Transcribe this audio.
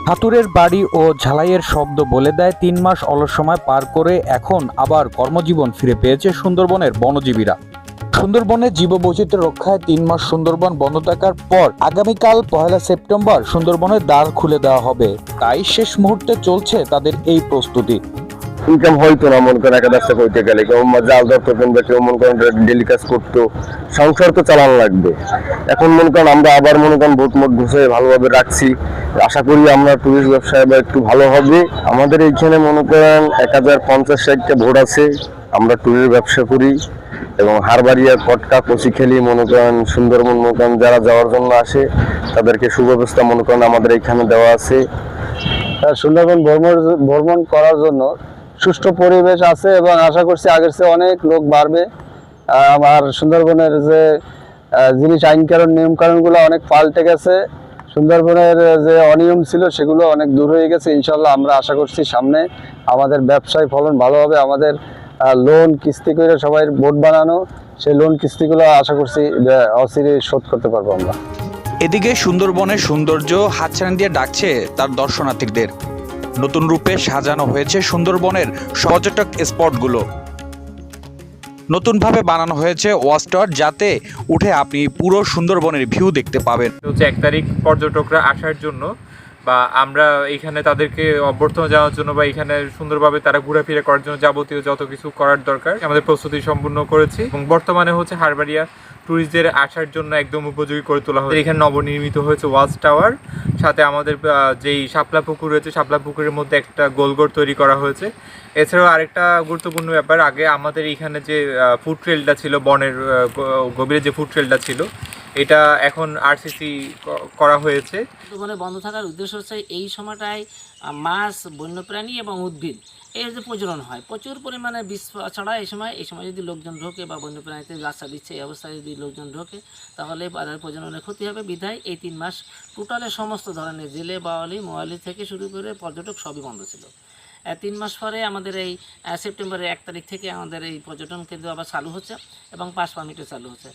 হাতুড়ের বাড়ি ও ঝালাইয়ের শব্দ বলে দেয় ৩ মাস অলস সময় পার করে এখন আবার কর্মজীবন ফিরে পেয়েছে সুন্দরবনের বনজীবীরা। সুন্দরবনের জীববৈচিত্র্য রক্ষায় ৩ মাস সুন্দরবন বন্ধ থাকার পর আগামীকাল ১ সেপ্টেম্বর সুন্দরবনের দ্বার খুলে দেওয়া হবে। তাই শেষ মুহূর্তে চলছে তাদের এই প্রস্তুতি। ইনকাম হইতো না, মনে করেন একাদশটা করতে গেলে কেউ জাল ধরতো কিংবা কেউ মনে করেন ডেলি কাজ করতো, সংসার তো চালানো লাগবে। এখন মনে করেন আমরা আবার মনে করেন ভোট মোট ঘুষে ভালোভাবে রাখছি, আশা করি আমরা টুরিস্ট ব্যবসায় এবার একটু ভালো হবে। আমাদের এইখানে মনে করেন 1050-60টা ভোট আছে, আমরা ট্যুরের ব্যবসা করি এবং হারবাড়িয়া, কটকা, কচিখালি মনে করেন সুন্দরবন মনে করেন যারা যাওয়ার জন্য আসে তাদেরকে সুব্যবস্থা মনে করেন আমাদের এইখানে দেওয়া আছে। সুন্দরবন ভ্রমণ করার জন্য সুষ্ঠু পরিবেশ আছে এবং আশা করছি আগের চেয়ে অনেক লোক বাড়বে। আমার সুন্দরবনের যে জিনিস আইনকানুন নিয়মকানুনগুলো অনেক পাল্টে গেছে, সুন্দরবনের যে অনিয়ম ছিল সেগুলো অনেক দূর হয়ে গেছে। ইনশাল্লাহ আমরা আশা করছি সামনে আমাদের ব্যবসায় ফলন ভালো হবে। আমাদের লোন কিস্তি করে সবাই বোট বানানো, সেই লোন কিস্তিগুলো আশা করছি অচিরেই শোধ করতে পারবো আমরা। এদিকে সুন্দরবনের সৌন্দর্য হাতছানি দিয়ে ডাকছে তার দর্শনার্থীদের। নতুন রূপে সাজানো হয়েছে সুন্দরবনের পর্যটক স্পটগুলো। নতুনভাবে বানানো হয়েছে ওয়াচ টাওয়ার, যাতে উঠে আপনি পুরো সুন্দরবনের ভিউ দেখতে পাবেন। হচ্ছে 1 তারিখ পর্যটকরা আসার জন্য বা আমরা এখানে তাদেরকে অভ্যর্থনা জানানোর জন্য বা এখানে সুন্দরভাবে তারা ঘোরাফেরা করার জন্য যাবতীয় যত কিছু করার দরকার আমাদের প্রস্তুতি সম্পূর্ণ করেছি এবং বর্তমানে হচ্ছে হারবাড়িয়া ট্যুরিস্টদের আসার জন্য একদম উপযোগী করে তোলা হয়েছে। এখানে নবনির্মিত হয়েছে ওয়াচ টাওয়ার, সাথে আমাদের যেই শাপলা পুকুর রয়েছে শাপলা পুকুরের মধ্যে একটা গোলঘর তৈরি করা হয়েছে। এছাড়াও আরেকটা গুরুত্বপূর্ণ ব্যাপার, আগে আমাদের এখানে যে ফুড ট্রেলটা ছিল, বনের গভীরে যে ফুড ট্রেলটা ছিল, এটা এখন আরসিসি করা হয়েছে। সুন্দরবনে বন্ধ থাকার উদ্দেশ্য হচ্ছে এই সময়টায় মাছ, বন্যপ্রাণী এবং উদ্ভিদ এর যে প্রজনন হয় প্রচুর পরিমাণে বিষ ছড়া। এই সময় যদি লোকজন ঢোকে বা বন্যপ্রাণীতে বাচ্চা দিচ্ছে এই অবস্থায় যদি লোকজন ঢোকে তাহলে তাদের প্রজননের ক্ষতি হবে। বিধায় এই 3 মাস টোটালে সমস্ত ধরনের জেলে, বাওয়ালি, মোয়ালি থেকে শুরু করে পর্যটক সবই বন্ধ ছিল। 3 মাস পরে আমাদের এই সেপ্টেম্বরের 1 তারিখ থেকে আমাদের এই পর্যটন কেন্দ্র আবার চালু হচ্ছে এবং পাস পারমিটও চালু হচ্ছে।